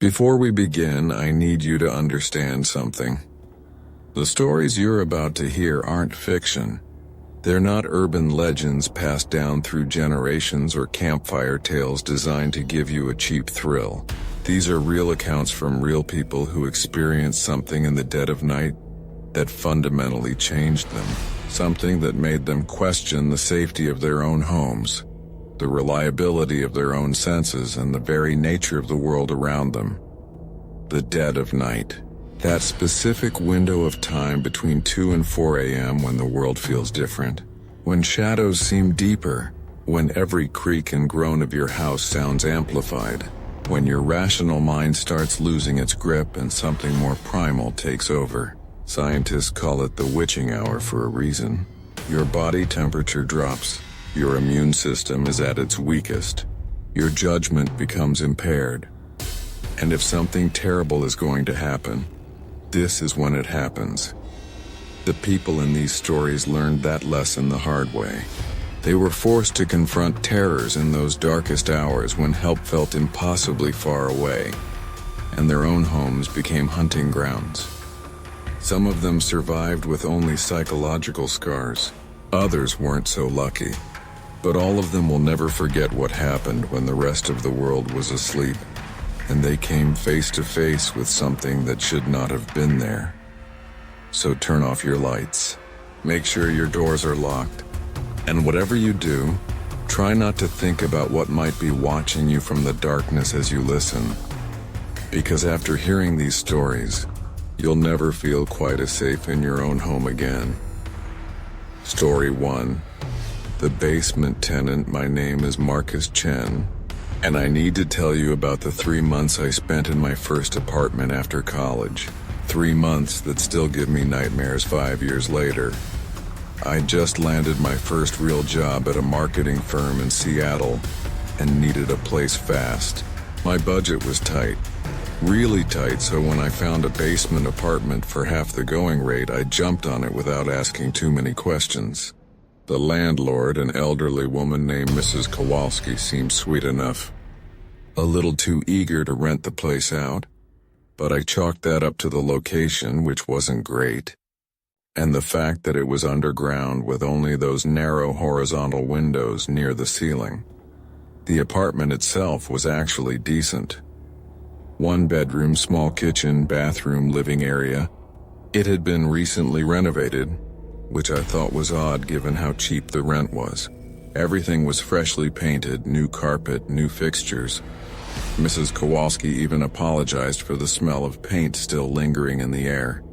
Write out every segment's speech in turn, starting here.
Before we begin, I need you to understand something. The stories you're about to hear aren't fiction. They're not urban legends passed down through generations or campfire tales designed to give you a cheap thrill. These are real accounts from real people who experienced something in the dead of night that fundamentally changed them. Something that made them question the safety of their own homes, the reliability of their own senses, and the very nature of the world around them. The dead of night. That specific window of time between 2 and 4 a.m. when the world feels different. When shadows seem deeper. When every creak and groan of your house sounds amplified. When your rational mind starts losing its grip and something more primal takes over. Scientists call it the witching hour for a reason. Your body temperature drops. Your immune system is at its weakest. Your judgment becomes impaired. And if something terrible is going to happen, this is when it happens. The people in these stories learned that lesson the hard way. They were forced to confront terrors in those darkest hours when help felt impossibly far away, and their own homes became hunting grounds. Some of them survived with only psychological scars. Others weren't so lucky. But all of them will never forget what happened when the rest of the world was asleep, and they came face to face with something that should not have been there. So turn off your lights. Make sure your doors are locked. And whatever you do, try not to think about what might be watching you from the darkness as you listen. Because after hearing these stories, you'll never feel quite as safe in your own home again. Story 1. The basement tenant. My name is Marcus Chen, and I need to tell you about the 3 months I spent in my first apartment after college. 3 months that still give me nightmares 5 years later. I just landed my first real job at a marketing firm in Seattle and needed a place fast. My budget was tight. Really tight, so when I found a basement apartment for half the going rate, I jumped on it without asking too many questions. The landlord, an elderly woman named Mrs. Kowalski, seemed sweet enough. A little too eager to rent the place out, but I chalked that up to the location, which wasn't great, and the fact that it was underground with only those narrow horizontal windows near the ceiling. The apartment itself was actually decent. 1 bedroom, small kitchen, bathroom, living area. It had been recently renovated, which I thought was odd given how cheap the rent was. Everything was freshly painted, new carpet, new fixtures. Mrs. Kowalski even apologized for the smell of paint still lingering in the air.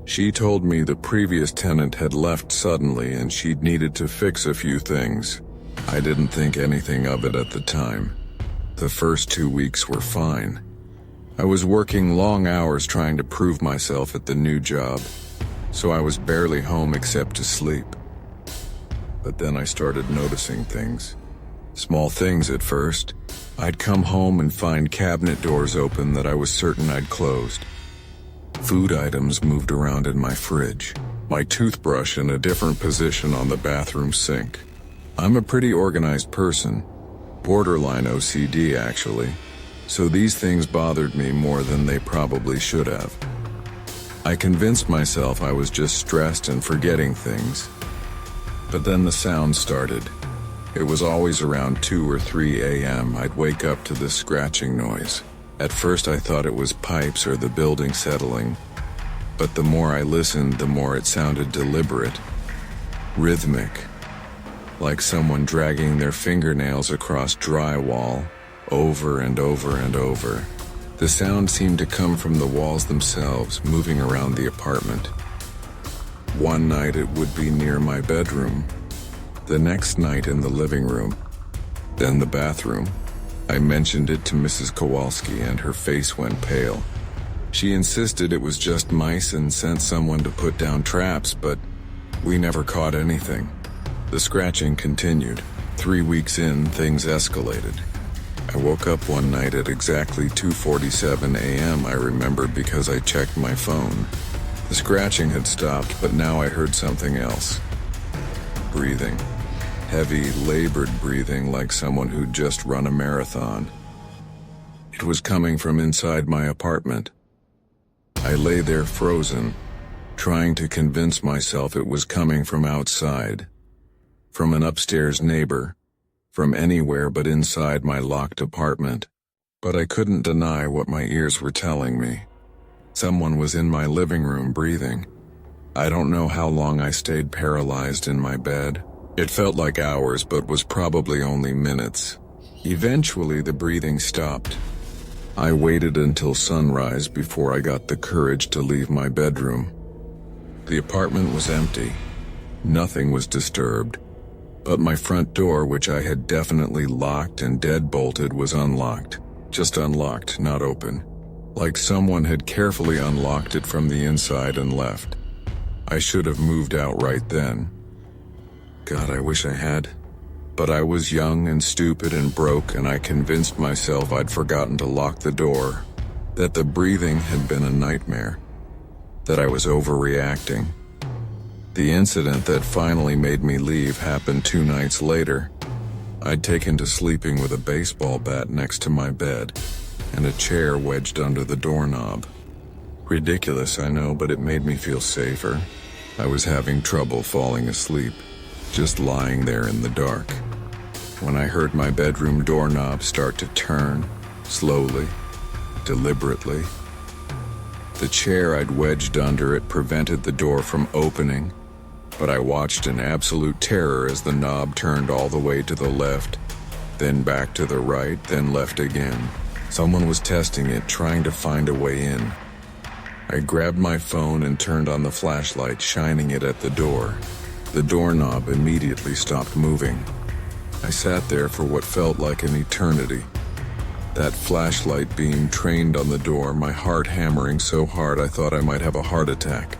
She told me the previous tenant had left suddenly and she'd needed to fix a few things. I didn't think anything of it at the time. The first 2 weeks were fine. I was working long hours trying to prove myself at the new job, so I was barely home except to sleep. But then I started noticing things. Small things at first. I'd come home and find cabinet doors open that I was certain I'd closed. Food items moved around in my fridge. My toothbrush in a different position on the bathroom sink. I'm a pretty organized person. Borderline OCD, actually. So these things bothered me more than they probably should have. I convinced myself I was just stressed and forgetting things. But then the sound started. It was always around 2 or 3 a.m. I'd wake up to this scratching noise. At first I thought it was pipes or the building settling, but the more I listened, the more it sounded deliberate, rhythmic, like someone dragging their fingernails across drywall, over and over and over. The sound seemed to come from the walls themselves, moving around the apartment. One night it would be near my bedroom, the next night in the living room, then the bathroom. I mentioned it to Mrs. Kowalski and her face went pale. She insisted it was just mice and sent someone to put down traps, but we never caught anything. The scratching continued. 3 weeks in, things escalated. I woke up one night at exactly 2:47 a.m. I remembered because I checked my phone. The scratching had stopped, but now I heard something else. Breathing. Heavy, labored breathing like someone who'd just run a marathon. It was coming from inside my apartment. I lay there frozen, trying to convince myself it was coming from outside, from an upstairs neighbor, from anywhere but inside my locked apartment. But I couldn't deny what my ears were telling me. Someone was in my living room breathing. I don't know how long I stayed paralyzed in my bed. It felt like hours, but was probably only minutes. Eventually, the breathing stopped. I waited until sunrise before I got the courage to leave my bedroom. The apartment was empty. Nothing was disturbed. But my front door, which I had definitely locked and deadbolted, was unlocked. Just unlocked, not open. Like someone had carefully unlocked it from the inside and left. I should have moved out right then. God, I wish I had. But I was young and stupid and broke, and I convinced myself I'd forgotten to lock the door, that the breathing had been a nightmare, that I was overreacting. The incident that finally made me leave happened 2 nights later. I'd taken to sleeping with a baseball bat next to my bed, and a chair wedged under the doorknob. Ridiculous, I know, but it made me feel safer. I was having trouble falling asleep, just lying there in the dark, when I heard my bedroom doorknob start to turn, slowly, deliberately. The chair I'd wedged under it prevented the door from opening, but I watched in absolute terror as the knob turned all the way to the left, then back to the right, then left again. Someone was testing it, trying to find a way in. I grabbed my phone and turned on the flashlight, shining it at the door. The doorknob immediately stopped moving. I sat there for what felt like an eternity. That flashlight beam trained on the door, my heart hammering so hard I thought I might have a heart attack.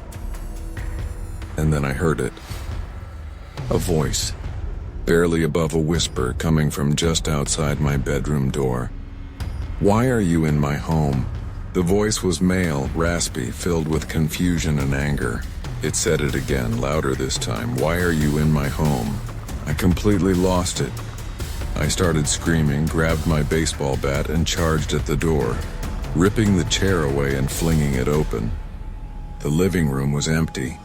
And then I heard it. A voice, barely above a whisper, coming from just outside my bedroom door. "Why are you in my home?" The voice was male, raspy, filled with confusion and anger. It said it again, louder this time. "Why are you in my home?" I completely lost it. I started screaming, grabbed my baseball bat, and charged at the door, ripping the chair away and flinging it open. The living room was empty.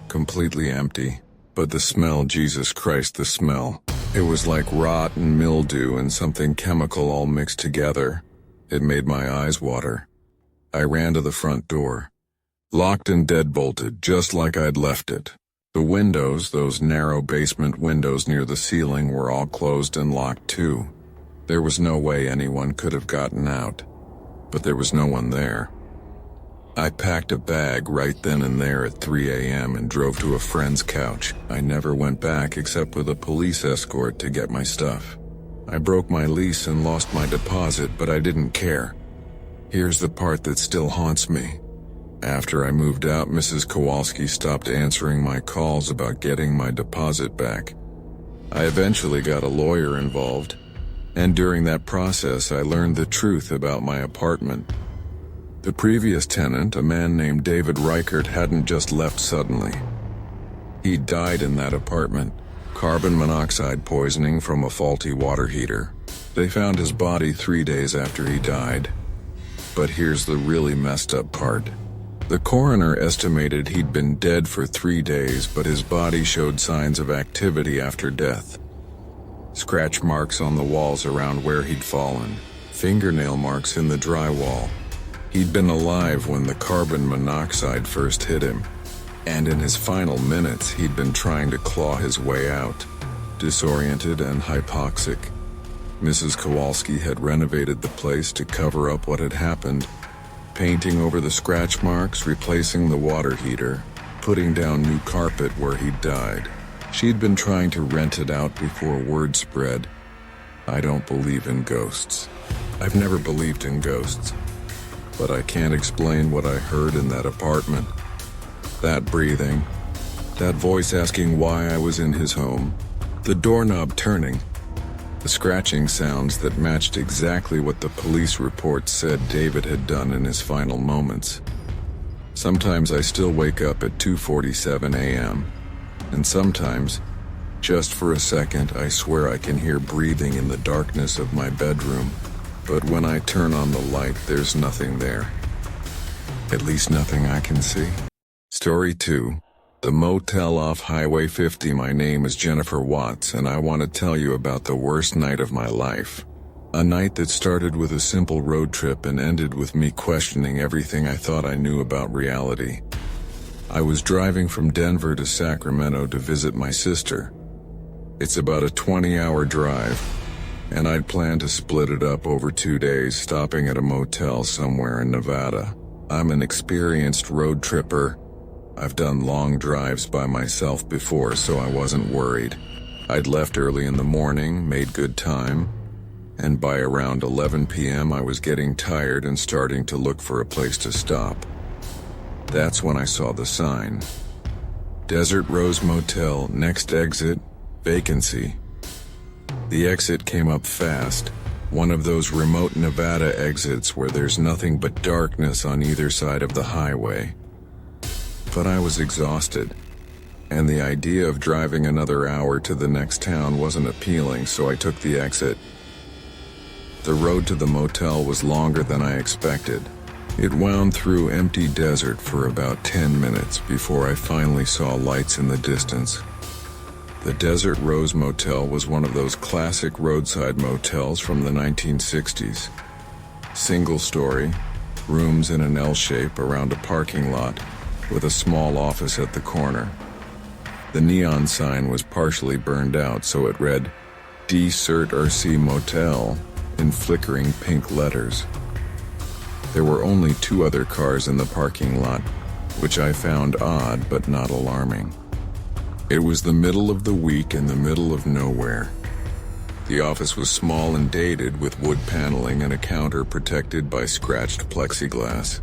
Completely empty. But the smell, Jesus Christ, the smell. It was like rot and mildew and something chemical all mixed together. It made my eyes water. I ran to the front door. Locked and deadbolted, just like I'd left it. The windows, those narrow basement windows near the ceiling, were all closed and locked too. There was no way anyone could have gotten out. But there was no one there. I packed a bag right then and there at 3 a.m. and drove to a friend's couch. I never went back except with a police escort to get my stuff. I broke my lease and lost my deposit, but I didn't care. Here's the part that still haunts me. After I moved out, Mrs. Kowalski stopped answering my calls about getting my deposit back. I eventually got a lawyer involved, and during that process I learned the truth about my apartment. The previous tenant, a man named David Reichert, hadn't just left suddenly. He died in that apartment, carbon monoxide poisoning from a faulty water heater. They found his body 3 days after he died. But here's the really messed up part. The coroner estimated he'd been dead for 3 days, but his body showed signs of activity after death. Scratch marks on the walls around where he'd fallen, fingernail marks in the drywall. He'd been alive when the carbon monoxide first hit him, and in his final minutes he'd been trying to claw his way out, disoriented and hypoxic. Mrs. Kowalski had renovated the place to cover up what had happened, painting over the scratch marks, replacing the water heater, putting down new carpet where he'd died. She'd been trying to rent it out before word spread. I don't believe in ghosts. I've never believed in ghosts. But I can't explain what I heard in that apartment. That breathing, that voice asking why I was in his home, the doorknob turning, the scratching sounds that matched exactly what the police report said David had done in his final moments. Sometimes I still wake up at 2:47 a.m., and sometimes, just for a second, I swear I can hear breathing in the darkness of my bedroom. but when I turn on the light, there's nothing there. At least nothing I can see. Story 2. The motel off Highway 50. My name is Jennifer Watts, and I want to tell you about the worst night of my life. A night that started with a simple road trip and ended with me questioning everything I thought I knew about reality. I was driving from Denver to Sacramento to visit my sister. It's about a 20-hour drive, and I'd planned to split it up over 2 days, stopping at a motel somewhere in Nevada. I'm an experienced road tripper. I've done long drives by myself before, so I wasn't worried. I'd left early in the morning, made good time, and by around 11 p.m. I was getting tired and starting to look for a place to stop. That's when I saw the sign. Desert Rose Motel, next exit, vacancy. The exit came up fast, one of those remote Nevada exits where there's nothing but darkness on either side of the highway. But I was exhausted, and the idea of driving another hour to the next town wasn't appealing, so I took the exit. The road to the motel was longer than I expected. It wound through empty desert for about 10 minutes before I finally saw lights in the distance. The Desert Rose Motel was one of those classic roadside motels from the 1960s. Single story, rooms in an L shape around a parking lot, with a small office at the corner. The neon sign was partially burned out, so it read, Desert RC Motel, in flickering pink letters. There were only 2 other cars in the parking lot, which I found odd but not alarming. It was the middle of the week in the middle of nowhere. The office was small and dated, with wood paneling and a counter protected by scratched plexiglass.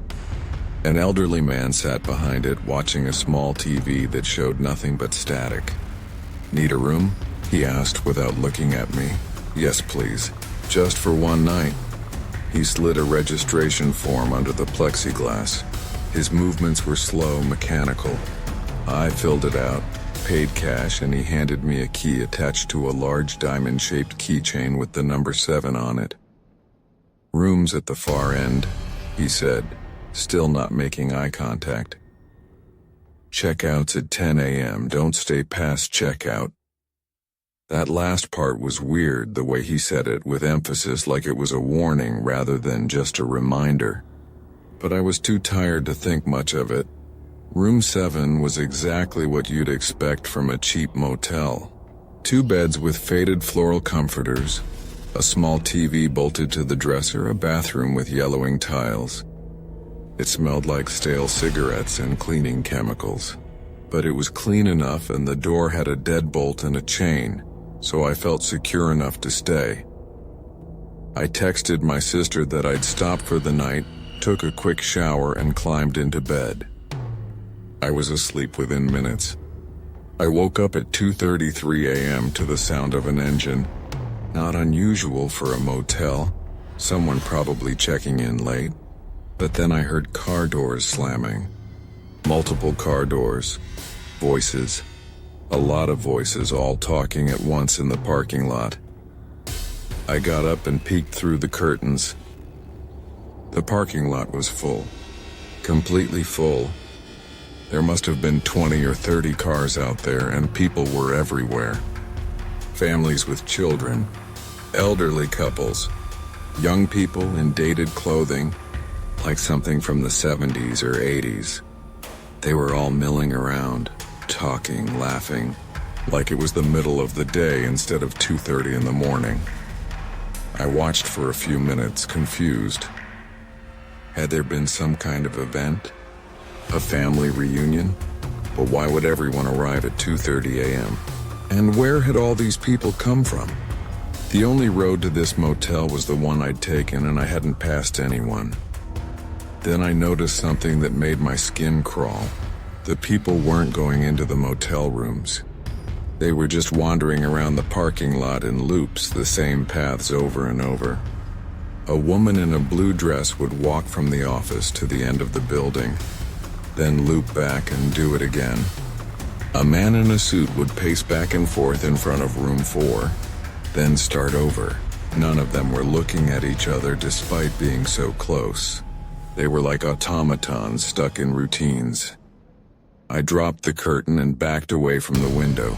An elderly man sat behind it, watching a small TV that showed nothing but static. Need a room? He asked without looking at me. Yes, please. Just for one night. He slid a registration form under the plexiglass. His movements were slow, mechanical. I filled it out, paid cash, and he handed me a key attached to a large diamond-shaped keychain with the number 7 on it. Rooms at the far end, he said, still not making eye contact. Checkouts at 10 a.m. Don't stay past checkout. That last part was weird, the way he said it, with emphasis, like it was a warning rather than just a reminder. But I was too tired to think much of it. Room 7 was exactly what you'd expect from a cheap motel. 2 beds with faded floral comforters, a small TV bolted to the dresser, a bathroom with yellowing tiles. It smelled like stale cigarettes and cleaning chemicals. But it was clean enough, and the door had a deadbolt and a chain, so I felt secure enough to stay. I texted my sister that I'd stopped for the night, took a quick shower, and climbed into bed. I was asleep within minutes. I woke up at 2:33 a.m. to the sound of an engine. Not unusual for a motel, someone probably checking in late. But then I heard car doors slamming. Multiple car doors. Voices. A lot of voices, all talking at once in the parking lot. I got up and peeked through the curtains. The parking lot was full. Completely full. There must have been 20 or 30 cars out there, and people were everywhere. Families with children. Elderly couples. Young people in dated clothing, like something from the 70s or 80s. They were all milling around, talking, laughing, like it was the middle of the day instead of 2:30 in the morning. I watched for a few minutes, confused. Had there been some kind of event? A family reunion? But why would everyone arrive at 2:30 a.m.? And where had all these people come from? The only road to this motel was the one I'd taken, and I hadn't passed anyone. Then I noticed something that made my skin crawl. The people weren't going into the motel rooms. They were just wandering around the parking lot in loops, the same paths over and over. A woman in a blue dress would walk from the office to the end of the building, then loop back and do it again. A man in a suit would pace back and forth in front of room 4, then start over. None of them were looking at each other despite being so close. They were like automatons stuck in routines. I dropped the curtain and backed away from the window.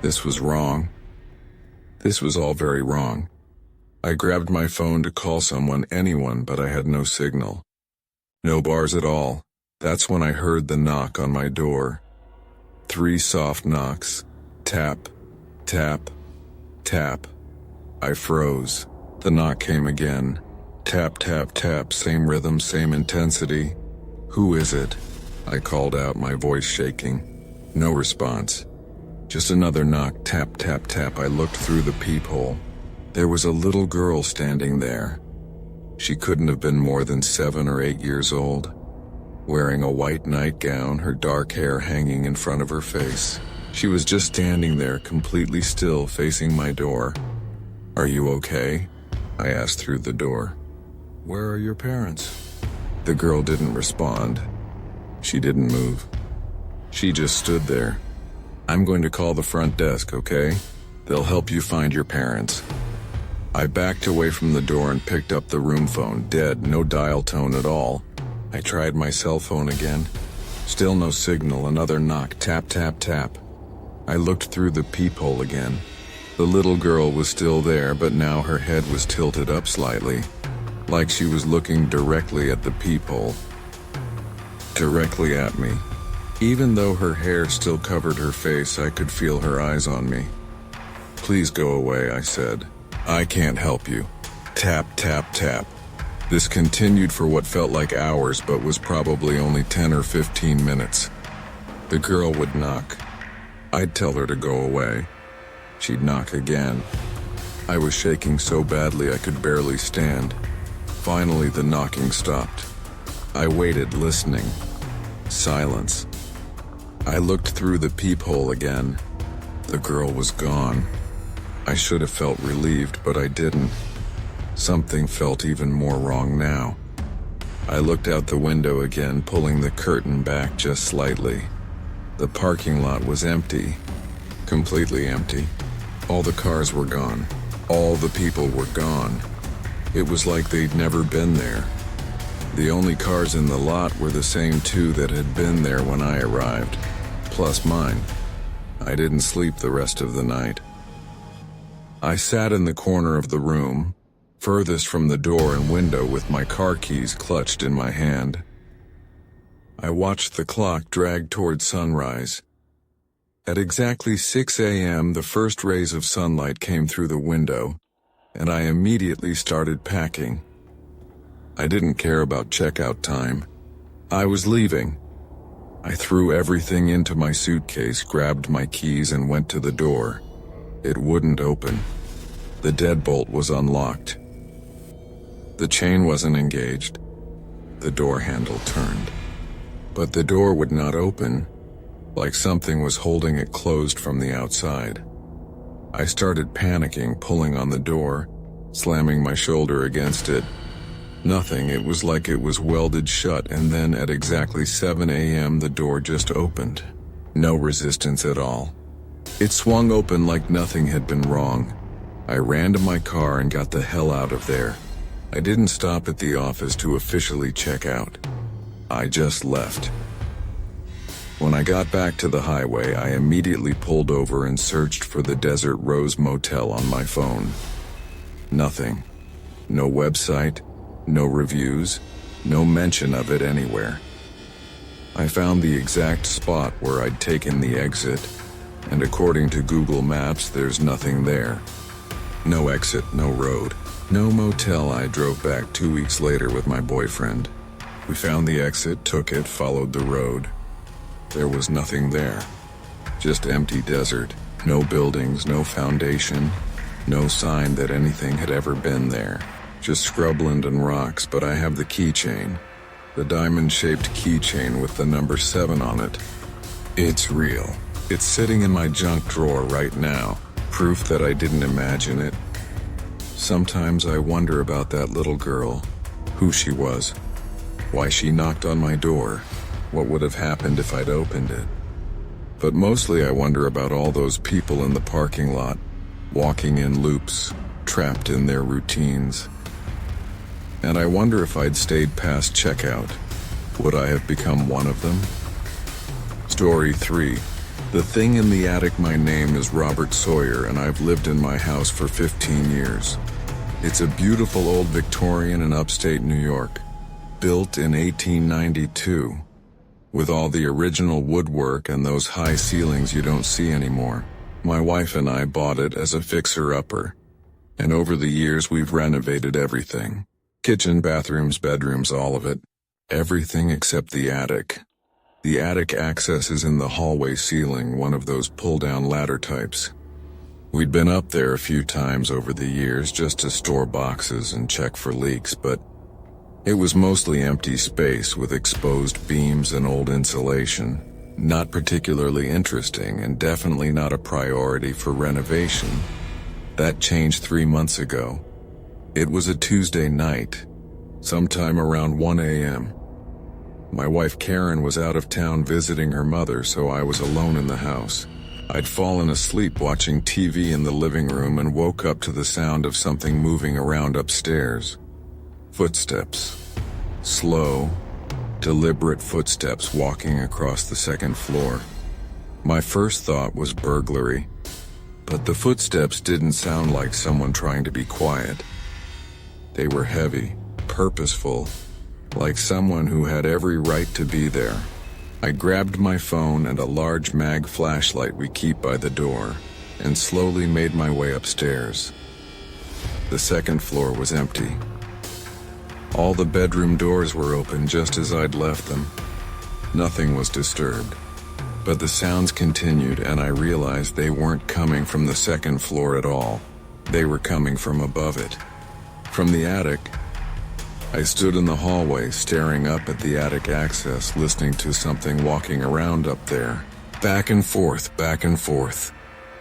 This was wrong. This was all very wrong. I grabbed my phone to call someone, anyone, but I had no signal. No bars at all. That's when I heard the knock on my door. 3 soft knocks. Tap, tap, tap. I froze. The knock came again. Tap, tap, tap, same rhythm, same intensity. Who is it? I called out, my voice shaking. No response. Just another knock, tap, tap, tap. I looked through the peephole. There was a little girl standing there. She couldn't have been more than 7 or 8 years old, wearing a white nightgown, her dark hair hanging in front of her face. She was just standing there, completely still, facing my door. "Are you okay?" I asked through the door. "Where are your parents?" The girl didn't respond. She didn't move. She just stood there. "I'm going to call the front desk, okay? They'll help you find your parents." I backed away from the door and picked up the room phone, dead, no dial tone at all. I tried my cell phone again. Still no signal, another knock, tap, tap, tap. I looked through the peephole again. The little girl was still there, but now her head was tilted up slightly, like she was looking directly at the peephole. Directly at me. Even though her hair still covered her face, I could feel her eyes on me. "Please go away," I said. "I can't help you." Tap, tap, tap. This continued for what felt like hours, but was probably only 10 or 15 minutes. The girl would knock. I'd tell her to go away. She'd knock again. I was shaking so badly I could barely stand. Finally, the knocking stopped. I waited, listening. Silence. I looked through the peephole again. The girl was gone. I should have felt relieved, but I didn't. Something felt even more wrong now. I looked out the window again, pulling the curtain back just slightly. The parking lot was empty. Completely empty. All the cars were gone. All the people were gone. It was like they'd never been there. The only cars in the lot were the same 2 that had been there when I arrived, plus mine. I didn't sleep the rest of the night. I sat in the corner of the room, furthest from the door and window, with my car keys clutched in my hand. I watched the clock drag toward sunrise. At exactly 6 a.m., the first rays of sunlight came through the window, and I immediately started packing. I didn't care about checkout time. I was leaving. I threw everything into my suitcase, grabbed my keys, and went to the door. It wouldn't open. The deadbolt was unlocked. The chain wasn't engaged. The door handle turned. But the door would not open, like something was holding it closed from the outside. I started panicking, pulling on the door, slamming my shoulder against it. Nothing, it was like it was welded shut, and then at exactly 7 a.m. the door just opened. No resistance at all. It swung open like nothing had been wrong. I ran to my car and got the hell out of there. I didn't stop at the office to officially check out. I just left. When I got back to the highway, I immediately pulled over and searched for the Desert Rose Motel on my phone. Nothing. No website, no reviews, no mention of it anywhere. I found the exact spot where I'd taken the exit, and according to Google Maps, there's nothing there. No exit, no road, no motel. I drove back 2 weeks later with my boyfriend. We found the exit, took it, followed the road. There was nothing there. Just empty desert. No buildings, no foundation, no sign that anything had ever been there. Just scrubland and rocks, but I have the keychain. The diamond-shaped keychain with the number 7 on it. It's real. It's sitting in my junk drawer right now. Proof that I didn't imagine it. Sometimes I wonder about that little girl. Who she was. Why she knocked on my door. What would have happened if I'd opened it. But mostly I wonder about all those people in the parking lot, walking in loops, trapped in their routines. And I wonder if I'd stayed past checkout, would I have become one of them? Story 3. The Thing in the Attic. My name is Robert Sawyer, and I've lived in my house for 15 years. It's a beautiful old Victorian in upstate New York, built in 1892, with all the original woodwork and those high ceilings you don't see anymore. My wife and I bought it as a fixer-upper, and over the years we've renovated everything. Kitchen, bathrooms, bedrooms, all of it. Everything except the attic. The attic access is in the hallway ceiling, one of those pull-down ladder types. We'd been up there a few times over the years just to store boxes and check for leaks, but it was mostly empty space with exposed beams and old insulation. Not particularly interesting and definitely not a priority for renovation. That changed 3 months ago. It was a Tuesday night, sometime around 1 a.m. My wife Karen was out of town visiting her mother, so I was alone in the house. I'd fallen asleep watching TV in the living room and woke up to the sound of something moving around upstairs. Footsteps. Slow, deliberate footsteps walking across the second floor. My first thought was burglary, but the footsteps didn't sound like someone trying to be quiet. They were heavy, purposeful, like someone who had every right to be there. I grabbed my phone and a large mag flashlight we keep by the door, and slowly made my way upstairs. The second floor was empty. All the bedroom doors were open just as I'd left them. Nothing was disturbed. But the sounds continued, and I realized they weren't coming from the second floor at all. They were coming from above it. From the attic. I stood in the hallway, staring up at the attic access, listening to something walking around up there. Back and forth, back and forth.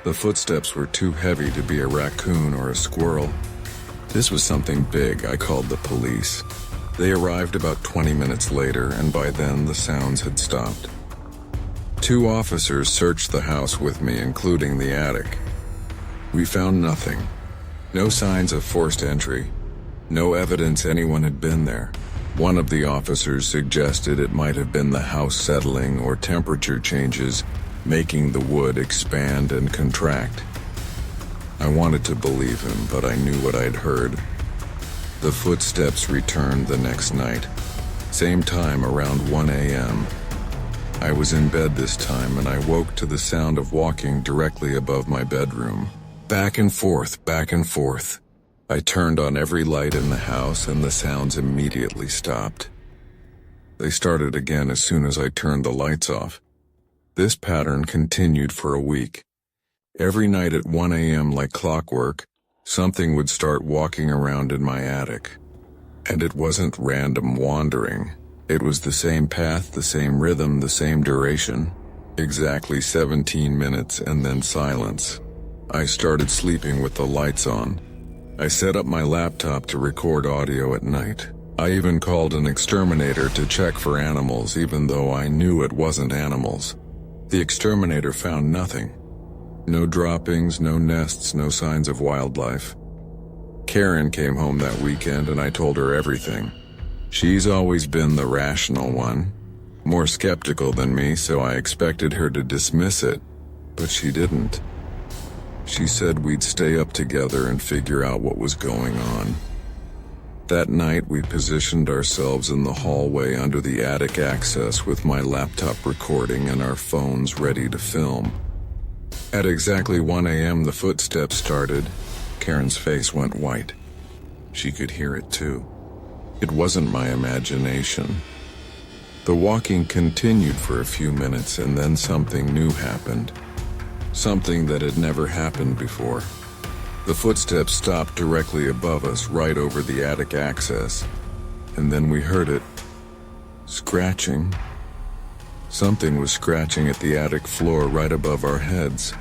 The footsteps were too heavy to be a raccoon or a squirrel. This was something big. I called the police. They arrived about 20 minutes later, and by then the sounds had stopped. 2 officers searched the house with me, including the attic. We found nothing. No signs of forced entry. No evidence anyone had been there. One of the officers suggested it might have been the house settling or temperature changes, making the wood expand and contract. I wanted to believe him, but I knew what I'd heard. The footsteps returned the next night. Same time, around 1 a.m. I was in bed this time, and I woke to the sound of walking directly above my bedroom. Back and forth, back and forth. I turned on every light in the house, and the sounds immediately stopped. They started again as soon as I turned the lights off. This pattern continued for a week. Every night at 1 a.m., like clockwork, something would start walking around in my attic. And it wasn't random wandering. It was the same path, the same rhythm, the same duration. Exactly 17 minutes and then silence. I started sleeping with the lights on. I set up my laptop to record audio at night. I even called an exterminator to check for animals, even though I knew it wasn't animals. The exterminator found nothing. No droppings, no nests, no signs of wildlife. Karen came home that weekend, and I told her everything. She's always been the rational one, more skeptical than me, so I expected her to dismiss it, but she didn't. She said we'd stay up together and figure out what was going on. That night, we positioned ourselves in the hallway under the attic access with my laptop recording and our phones ready to film. At exactly 1 a.m., the footsteps started. Karen's face went white. She could hear it too. It wasn't my imagination. The walking continued for a few minutes, and then something new happened. Something that had never happened before. The footsteps stopped directly above us, right over the attic access. And then we heard it. Scratching. Something was scratching at the attic floor right above our heads.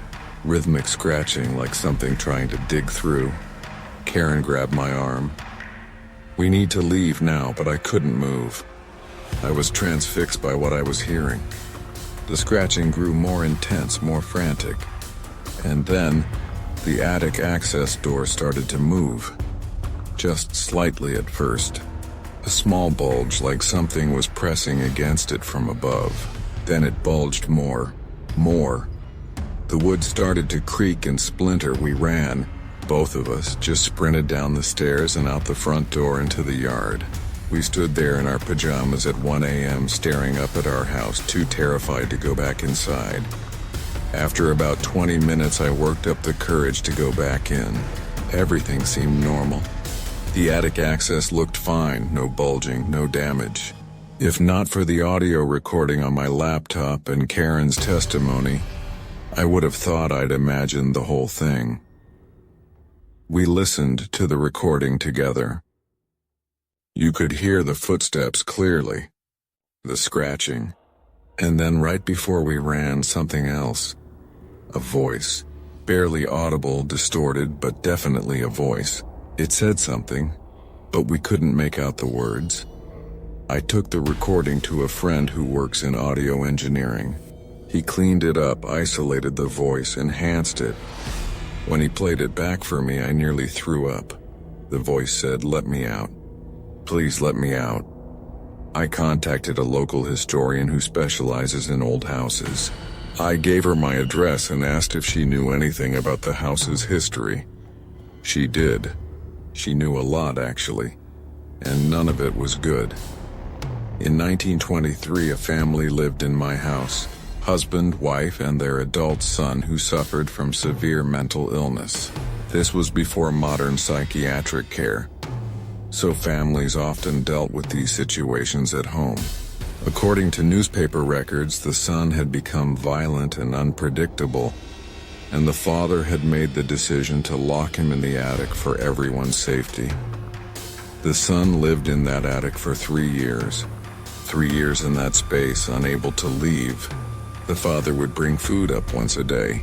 Rhythmic scratching, like something trying to dig through. Karen grabbed my arm. We need to leave now, but I couldn't move. I was transfixed by what I was hearing. The scratching grew more intense, more frantic. And then, The attic access door started to move. Just slightly at first. A small bulge like something was pressing against it from above. Then it bulged more. The wood started to creak and splinter. We ran. Both of us just sprinted down the stairs and out the front door into the yard. We stood there in our pajamas at 1 a.m. staring up at our house, too terrified to go back inside. After about 20 minutes, I worked up the courage to go back in. Everything seemed normal. The attic access looked fine, no bulging, no damage. If not for the audio recording on my laptop and Karen's testimony, I would have thought I'd imagined the whole thing. We listened to the recording together. You could hear the footsteps clearly, the scratching, and then right before we ran, something else. A voice, barely audible, distorted, but definitely a voice. It said something, but we couldn't make out the words. I took the recording to a friend who works in audio engineering. He cleaned it up, isolated the voice, enhanced it. When he played it back for me, I nearly threw up. The voice said, "Let me out. Please let me out." I contacted a local historian who specializes in old houses. I gave her my address and asked if she knew anything about the house's history. She did. She knew a lot, actually, and none of it was good. In 1923, a family lived in my house. Husband, wife, and their adult son who suffered from severe mental illness. This was before modern psychiatric care, so families often dealt with these situations at home. According to newspaper records, the son had become violent and unpredictable, and the father had made the decision to lock him in the attic for everyone's safety. The son lived in that attic for 3 years. 3 years in that space, unable to leave. The father would bring food up once a day.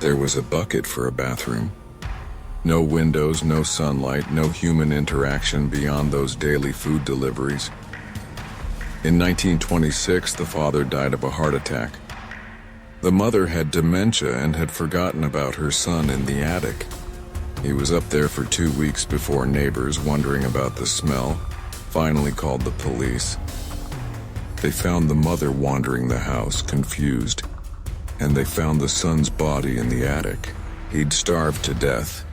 There was a bucket for a bathroom. No windows, no sunlight, no human interaction beyond those daily food deliveries. In 1926, the father died of a heart attack. The mother had dementia and had forgotten about her son in the attic. He was up there for 2 weeks before neighbors, wondering about the smell, finally called the police. They found the mother wandering the house, confused, and they found the son's body in the attic. He'd starved to death,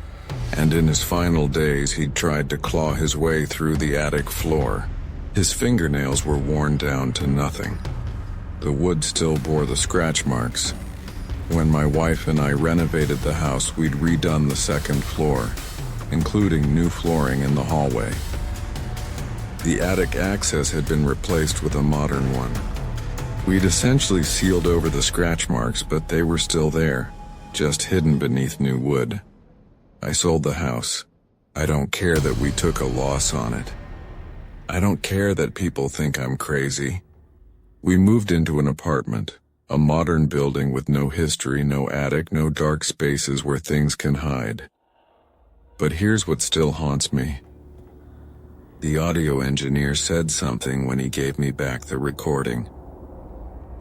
and in his final days he'd tried to claw his way through the attic floor. His fingernails were worn down to nothing. The wood still bore the scratch marks. When my wife and I renovated the house, we'd redone the second floor, including new flooring in the hallway. The attic access had been replaced with a modern one. We'd essentially sealed over the scratch marks, but they were still there, just hidden beneath new wood. I sold the house. I don't care that we took a loss on it. I don't care that people think I'm crazy. We moved into an apartment, a modern building with no history, no attic, no dark spaces where things can hide. But here's what still haunts me. The audio engineer said something when he gave me back the recording.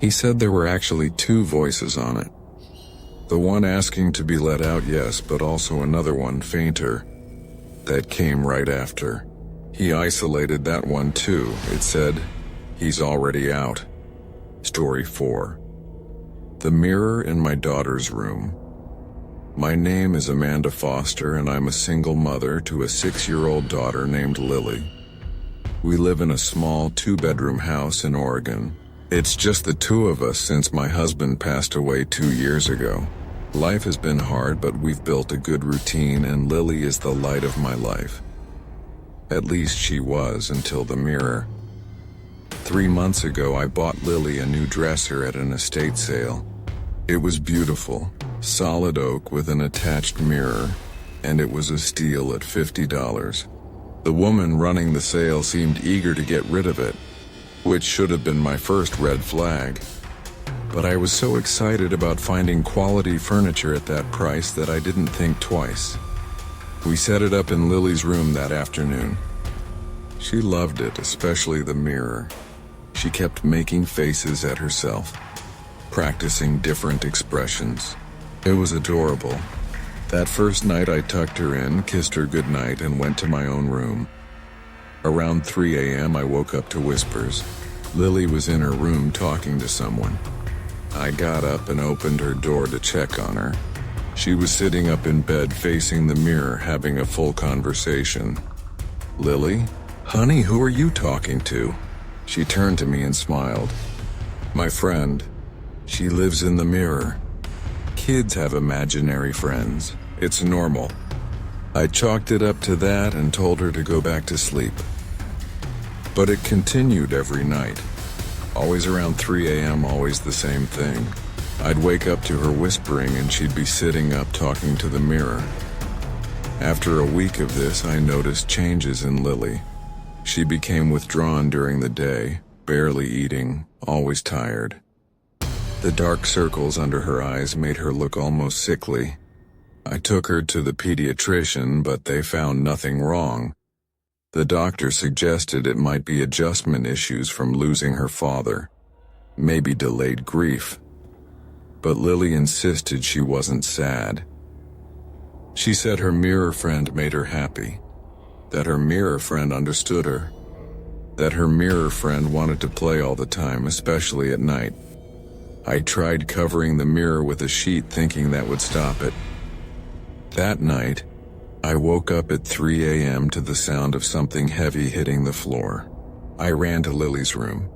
He said there were actually 2 voices on it. The one asking to be let out, yes, but also another one, fainter, that came right after. He isolated that one too. It said, "He's already out." Story 4. The mirror in my daughter's room. My name is Amanda Foster, and I'm a single mother to a 6-year-old daughter named Lily. We live in a small 2-bedroom house in Oregon. It's just the 2 of us since my husband passed away 2 years ago. Life has been hard, but we've built a good routine, and Lily is the light of my life. At least she was until the mirror. 3 months ago, I bought Lily a new dresser at an estate sale. It was beautiful, solid oak with an attached mirror, and it was a steal at $50. The woman running the sale seemed eager to get rid of it, which should have been my first red flag. But I was so excited about finding quality furniture at that price that I didn't think twice. We set it up in Lily's room that afternoon. She loved it, especially the mirror. She kept making faces at herself, practicing different expressions. It was adorable. That first night I tucked her in, kissed her goodnight, and went to my own room. Around 3 a.m. I woke up to whispers. Lily was in her room talking to someone. I got up and opened her door to check on her. She was sitting up in bed facing the mirror having a full conversation. "Lily? Honey, who are you talking to?" She turned to me and smiled. "My friend. She lives in the mirror. Kids have imaginary friends. It's normal." I chalked it up to that and told her to go back to sleep. But it continued every night. Always around 3 a.m., always the same thing. I'd wake up to her whispering and she'd be sitting up talking to the mirror. After a week of this, I noticed changes in Lily. She became withdrawn during the day, barely eating, always tired. The dark circles under her eyes made her look almost sickly. I took her to the pediatrician, but they found nothing wrong. The doctor suggested it might be adjustment issues from losing her father, maybe delayed grief. But Lily insisted she wasn't sad. She said her mirror friend made her happy, that her mirror friend understood her, that her mirror friend wanted to play all the time, especially at night. I tried covering the mirror with a sheet thinking that would stop it. That night, I woke up at 3 a.m. to the sound of something heavy hitting the floor. I ran to Lily's room.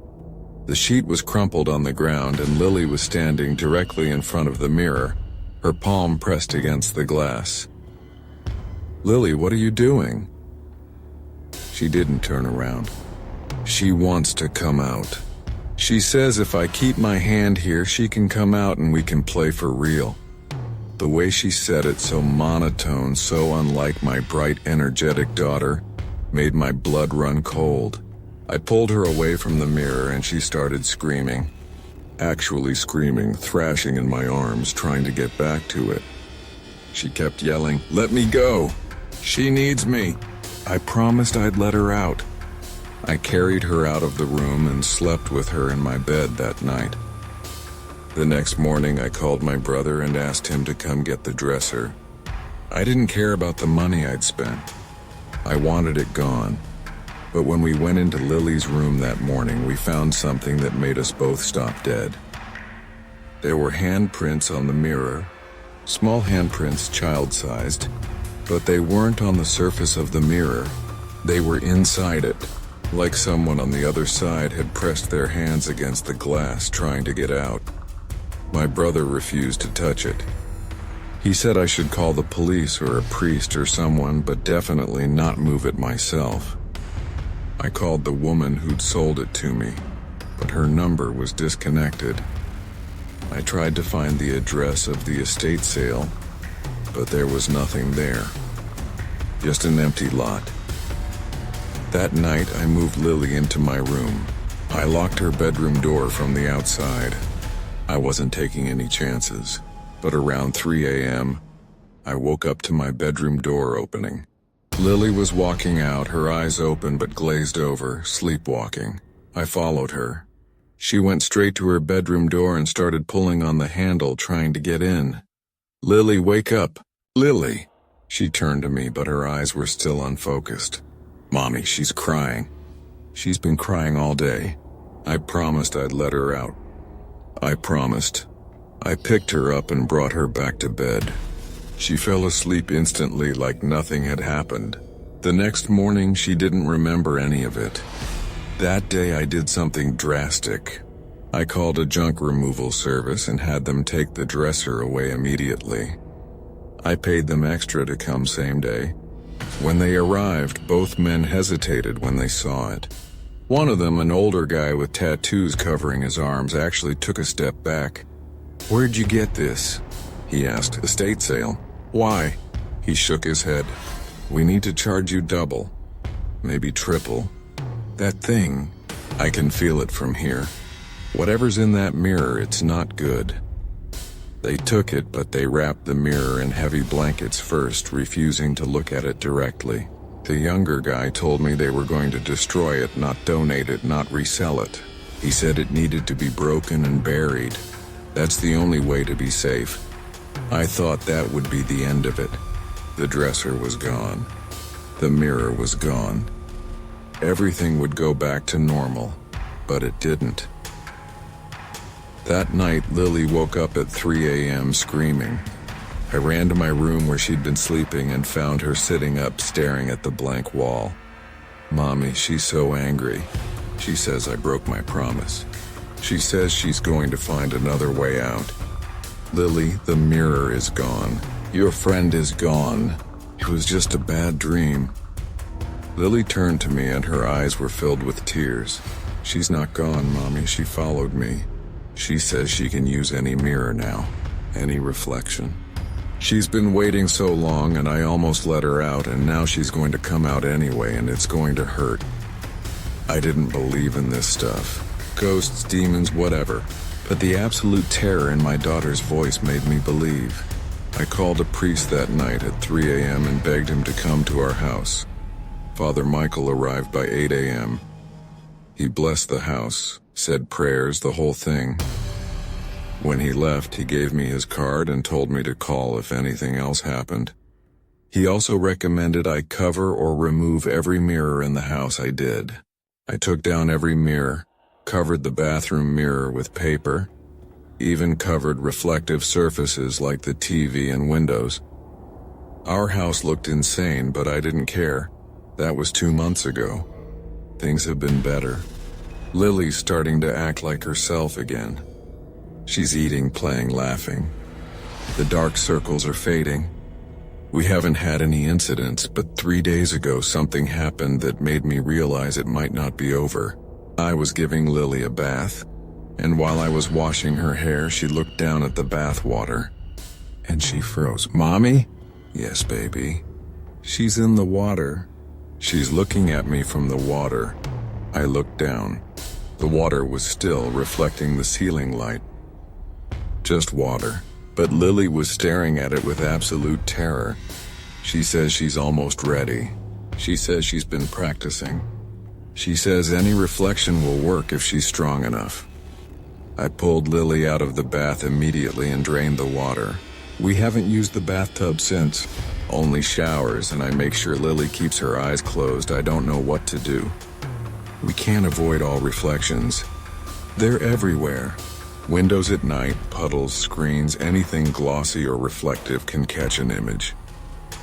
The sheet was crumpled on the ground and Lily was standing directly in front of the mirror, her palm pressed against the glass. "Lily, what are you doing?" She didn't turn around. "She wants to come out. She says if I keep my hand here, she can come out and we can play for real." The way she said it, so monotone, so unlike my bright, energetic daughter, made my blood run cold. I pulled her away from the mirror and she started screaming. Actually screaming, thrashing in my arms, trying to get back to it. She kept yelling, "Let me go! She needs me!" I promised I'd let her out. I carried her out of the room and slept with her in my bed that night. The next morning I called my brother and asked him to come get the dresser. I didn't care about the money I'd spent. I wanted it gone. But when we went into Lily's room that morning, we found something that made us both stop dead. There were handprints on the mirror, small handprints child-sized, but they weren't on the surface of the mirror. They were inside it, like someone on the other side had pressed their hands against the glass trying to get out. My brother refused to touch it. He said I should call the police or a priest or someone, but definitely not move it myself. I called the woman who'd sold it to me, but her number was disconnected. I tried to find the address of the estate sale, but there was nothing there. Just an empty lot. That night, I moved Lily into my room. I locked her bedroom door from the outside. I wasn't taking any chances, but around 3 a.m., I woke up to my bedroom door opening. Lily was walking out, her eyes open but glazed over, sleepwalking. I followed her. She went straight to her bedroom door and started pulling on the handle, trying to get in. "Lily, wake up! Lily!" She turned to me, but her eyes were still unfocused. "Mommy, she's crying. She's been crying all day. I promised I'd let her out. I promised." I picked her up and brought her back to bed. She fell asleep instantly like nothing had happened. The next morning, she didn't remember any of it. That day, I did something drastic. I called a junk removal service and had them take the dresser away immediately. I paid them extra to come same day. When they arrived, both men hesitated when they saw it. One of them, an older guy with tattoos covering his arms, actually took a step back. "Where'd you get this?" he asked. "Estate sale." "Why?" He shook his head. "We need to charge you double, maybe triple. That thing, I can feel it from here. Whatever's in that mirror, it's not good." They took it, but they wrapped the mirror in heavy blankets first, refusing to look at it directly. The younger guy told me they were going to destroy it, not donate it, not resell it. He said it needed to be broken and buried. That's the only way to be safe. I thought that would be the end of it. The dresser was gone. The mirror was gone. Everything would go back to normal, but it didn't. That night, Lily woke up at 3 a.m. screaming. I ran to my room where she'd been sleeping and found her sitting up staring at the blank wall. Mommy, she's so angry. She says I broke my promise. She says she's going to find another way out. Lily, the mirror is gone. Your friend is gone. It was just a bad dream. Lily turned to me and her eyes were filled with tears. She's not gone, Mommy. She followed me. She says she can use any mirror now, any reflection. She's been waiting so long and I almost let her out, and now she's going to come out anyway and it's going to hurt. I didn't believe in this stuff. Ghosts, demons, whatever. But the absolute terror in my daughter's voice made me believe. I called a priest that night at 3 a.m. and begged him to come to our house. Father Michael arrived by 8 a.m. He blessed the house, said prayers, the whole thing. When he left, he gave me his card and told me to call if anything else happened. He also recommended I cover or remove every mirror in the house. I did. I took down every mirror, covered the bathroom mirror with paper, even covered reflective surfaces like the TV and windows. Our house looked insane, but I didn't care. That was 2 months ago. Things have been better. Lily's starting to act like herself again. She's eating, playing, laughing. The dark circles are fading. We haven't had any incidents, but 3 days ago something happened that made me realize it might not be over. I was giving Lily a bath, and while I was washing her hair, she looked down at the bath water, and she froze. Mommy? Yes, baby. She's in the water. She's looking at me from the water. I looked down. The water was still reflecting the ceiling light. Just water. But Lily was staring at it with absolute terror. She says she's almost ready. She says she's been practicing. She says any reflection will work if she's strong enough. I pulled Lily out of the bath immediately and drained the water. We haven't used the bathtub since. Only showers, and I make sure Lily keeps her eyes closed. I don't know what to do. We can't avoid all reflections. They're everywhere. Windows at night, puddles, screens, anything glossy or reflective can catch an image.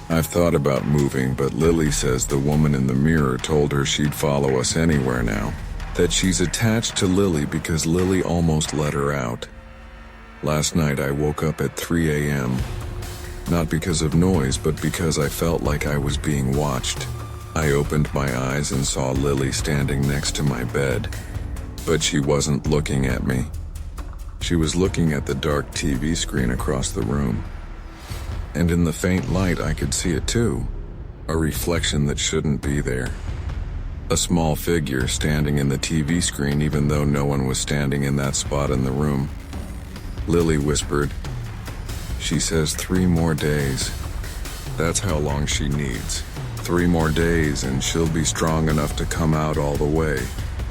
I've thought about moving, but Lily says the woman in the mirror told her she'd follow us anywhere now. That she's attached to Lily because Lily almost let her out. Last night I woke up at 3 a.m. Not because of noise, but because I felt like I was being watched. I opened my eyes and saw Lily standing next to my bed. But she wasn't looking at me. She was looking at the dark TV screen across the room. And in the faint light, I could see it too. A reflection that shouldn't be there. A small figure standing in the TV screen even though no one was standing in that spot in the room. Lily whispered. She says 3 more days. That's how long she needs. 3 more days and she'll be strong enough to come out all the way.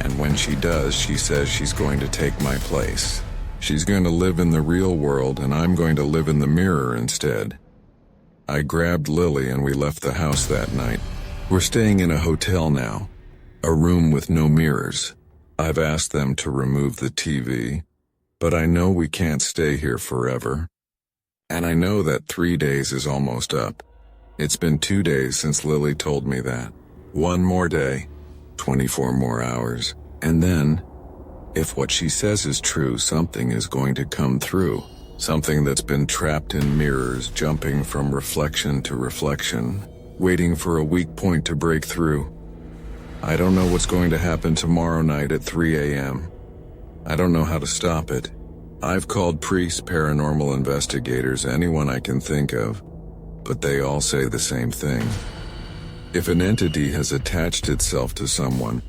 And when she does, she says she's going to take my place. She's going to live in the real world and I'm going to live in the mirror instead. I grabbed Lily and we left the house that night. We're staying in a hotel now. A room with no mirrors. I've asked them to remove the TV, but I know we can't stay here forever. And I know that 3 days is almost up. It's been 2 days since Lily told me that. 1 more day, 24 more hours, and then, if what she says is true, something is going to come through. Something that's been trapped in mirrors, jumping from reflection to reflection, waiting for a weak point to break through. I don't know what's going to happen tomorrow night at 3 a.m. I don't know how to stop it. I've called priests, paranormal investigators, anyone I can think of, but they all say the same thing. If an entity has attached itself to someone,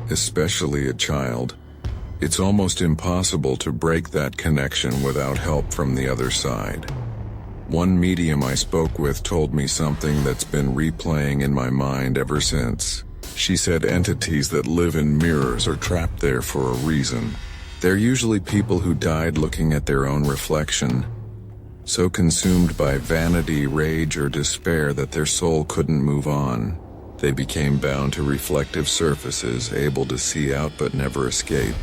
especially a child, it's almost impossible to break that connection without help from the other side. One medium I spoke with told me something that's been replaying in my mind ever since. She said entities that live in mirrors are trapped there for a reason. They're usually people who died looking at their own reflection. so consumed by vanity, rage, or despair that their soul couldn't move on. They became bound to reflective surfaces, able to see out but never escape,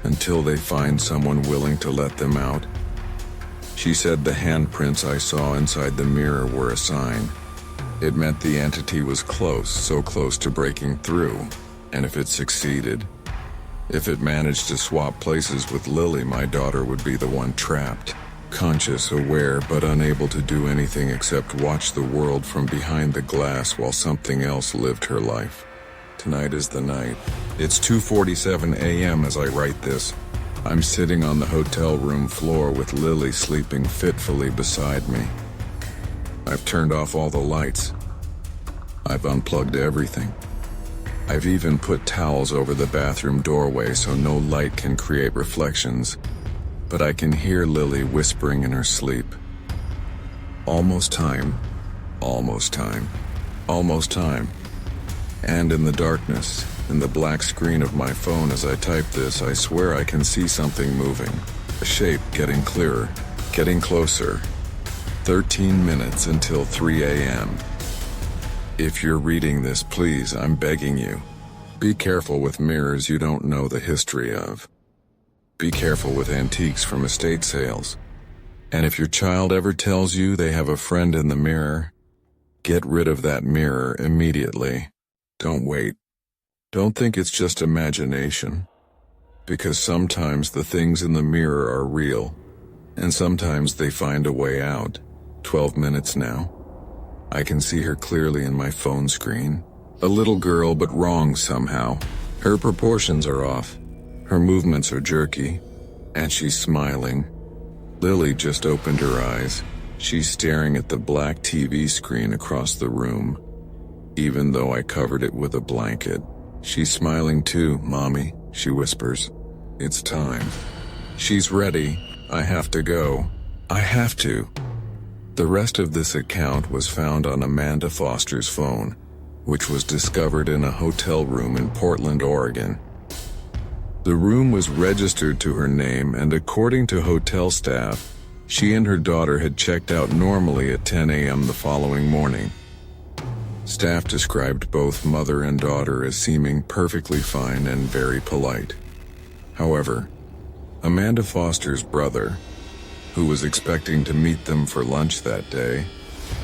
until they find someone willing to let them out. She said the handprints I saw inside the mirror were a sign. It meant the entity was close, so close to breaking through, and if it succeeded, if it managed to swap places with Lily, my daughter would be the one trapped, conscious, aware, but unable to do anything except watch the world from behind the glass while something else lived her life. Tonight is the night. It's 2:47 a.m. as I write this. I'm sitting on the hotel room floor with Lily sleeping fitfully beside me. I've turned off all the lights. I've unplugged everything. I've even put towels over the bathroom doorway so no light can create reflections, but I can hear Lily whispering in her sleep. Almost time, almost time, almost time. And in the darkness, in the black screen of my phone as I type this, I swear I can see something moving. A shape getting clearer, getting closer. 13 minutes until 3 a.m. If you're reading this, please, I'm begging you, be careful with mirrors you don't know the history of. Be careful with antiques from estate sales. And if your child ever tells you they have a friend in the mirror, get rid of that mirror immediately. Don't wait. Don't think it's just imagination. Because sometimes the things in the mirror are real, and sometimes they find a way out. 12 minutes now. I can see her clearly in my phone screen. A little girl, but wrong somehow. Her proportions are off. Her movements are jerky. And she's smiling. Lily just opened her eyes. She's staring at the black TV screen across the room. Even though I covered it with a blanket. She's smiling too, Mommy, she whispers. It's time. She's ready. I have to go. I have to. The rest of this account was found on Amanda Foster's phone, which was discovered in a hotel room in Portland, Oregon. The room was registered to her name, and according to hotel staff, she and her daughter had checked out normally at 10 a.m. the following morning. Staff described both mother and daughter as seeming perfectly fine and very polite. However, Amanda Foster's brother, who was expecting to meet them for lunch that day,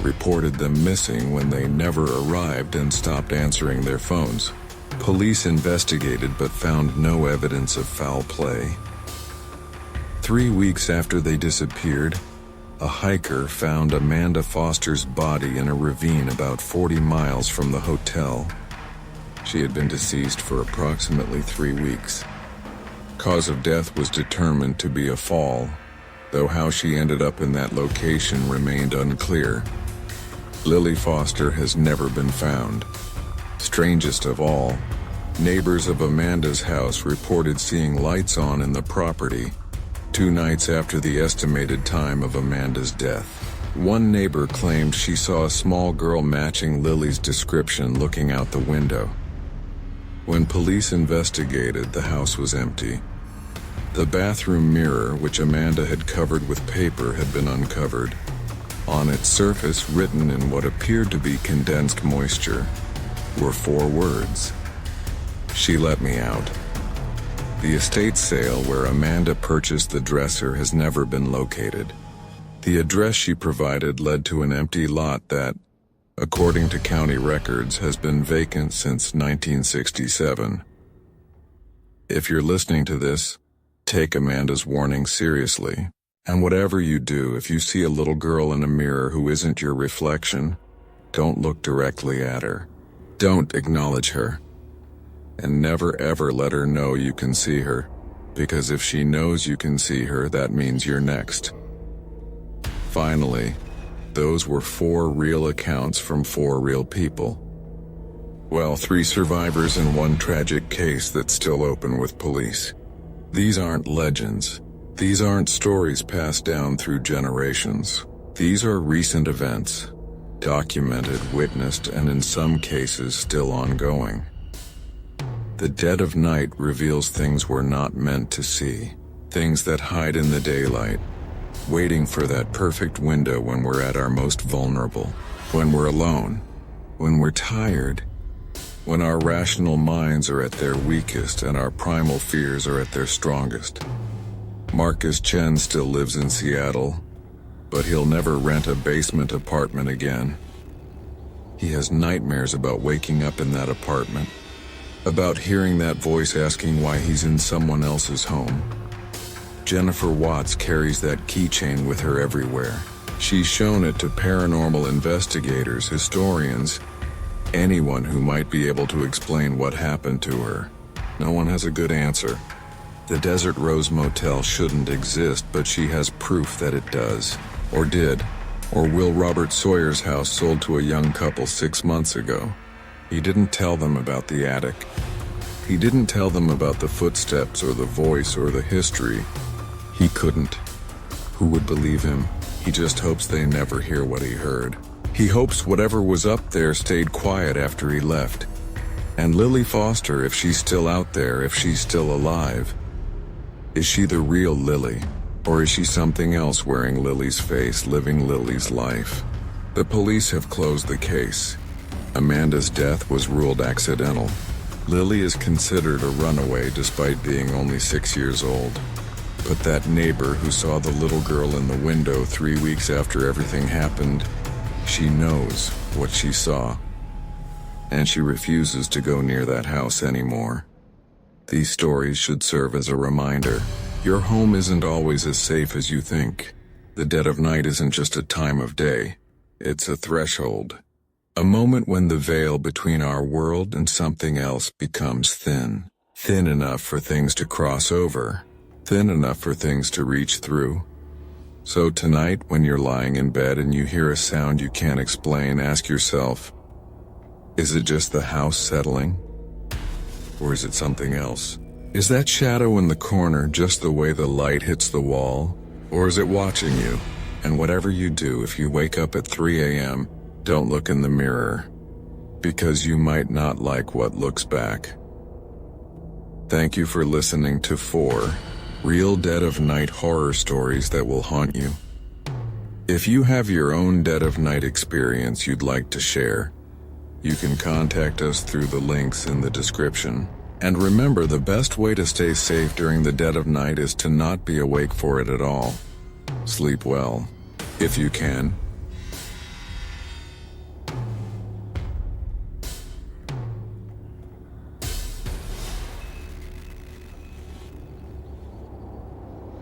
reported them missing when they never arrived and stopped answering their phones. Police investigated but found no evidence of foul play. 3 weeks after they disappeared, a hiker found Amanda Foster's body in a ravine about 40 miles from the hotel. She had been deceased for approximately 3 weeks. Cause of death was determined to be a fall, though how she ended up in that location remained unclear. Lily Foster has never been found. Strangest of all, neighbors of Amanda's house reported seeing lights on in the property 2 nights after the estimated time of Amanda's death. One neighbor claimed she saw a small girl matching Lily's description looking out the window. When police investigated, the house was empty. The bathroom mirror, which Amanda had covered with paper, had been uncovered. On its surface, written in what appeared to be condensed moisture, were 4 words. She let me out. The estate sale where Amanda purchased the dresser has never been located. The address she provided led to an empty lot that, according to county records, has been vacant since 1967. If you're listening to this, take Amanda's warning seriously. And whatever you do, if you see a little girl in a mirror who isn't your reflection, don't look directly at her. Don't acknowledge her. And never ever let her know you can see her, because if she knows you can see her, that means you're next. Finally, those were 4 real accounts from 4 real people. Well, 3 survivors and 1 tragic case that's still open with police. These aren't legends. These aren't stories passed down through generations. These are recent events, documented, witnessed, and in some cases still ongoing. The dead of night reveals things we're not meant to see, things that hide in the daylight, waiting for that perfect window when we're at our most vulnerable, when we're alone, when we're tired, when our rational minds are at their weakest and our primal fears are at their strongest. Marcus Chen still lives in Seattle, but he'll never rent a basement apartment again. He has nightmares about waking up in that apartment, about hearing that voice asking why he's in someone else's home. Jennifer Watts carries that keychain with her everywhere. She's shown it to paranormal investigators, historians, anyone who might be able to explain what happened to her. No one has a good answer. The Desert Rose Motel shouldn't exist, but she has proof that it does, or did. Or Will Robert Sawyer's house sold to a young couple 6 months ago. He didn't tell them about the attic. He didn't tell them about the footsteps or the voice or the history. He couldn't. Who would believe him? He just hopes they never hear what he heard. He hopes whatever was up there stayed quiet after he left. And Lily Foster, if she's still out there, if she's still alive, is she the real Lily? Or is she something else wearing Lily's face, living Lily's life? The police have closed the case. Amanda's death was ruled accidental. Lily is considered a runaway despite being only 6 years old. But that neighbor who saw the little girl in the window 3 weeks after everything happened, she knows what she saw. And she refuses to go near that house anymore. These stories should serve as a reminder. Your home isn't always as safe as you think. The dead of night isn't just a time of day. It's a threshold. A moment when the veil between our world and something else becomes thin. Thin enough for things to cross over. Thin enough for things to reach through. So tonight, when you're lying in bed and you hear a sound you can't explain, ask yourself, is it just the house settling? Or is it something else? Is that shadow in the corner just the way the light hits the wall? Or is it watching you? And whatever you do, if you wake up at 3 a.m., don't look in the mirror, because you might not like what looks back. Thank you for listening to 4 real dead of night horror stories that will haunt you. If you have your own dead of night experience you'd like to share, you can contact us through the links in the description. And remember, the best way to stay safe during the dead of night is to not be awake for it at all. Sleep well, if you can.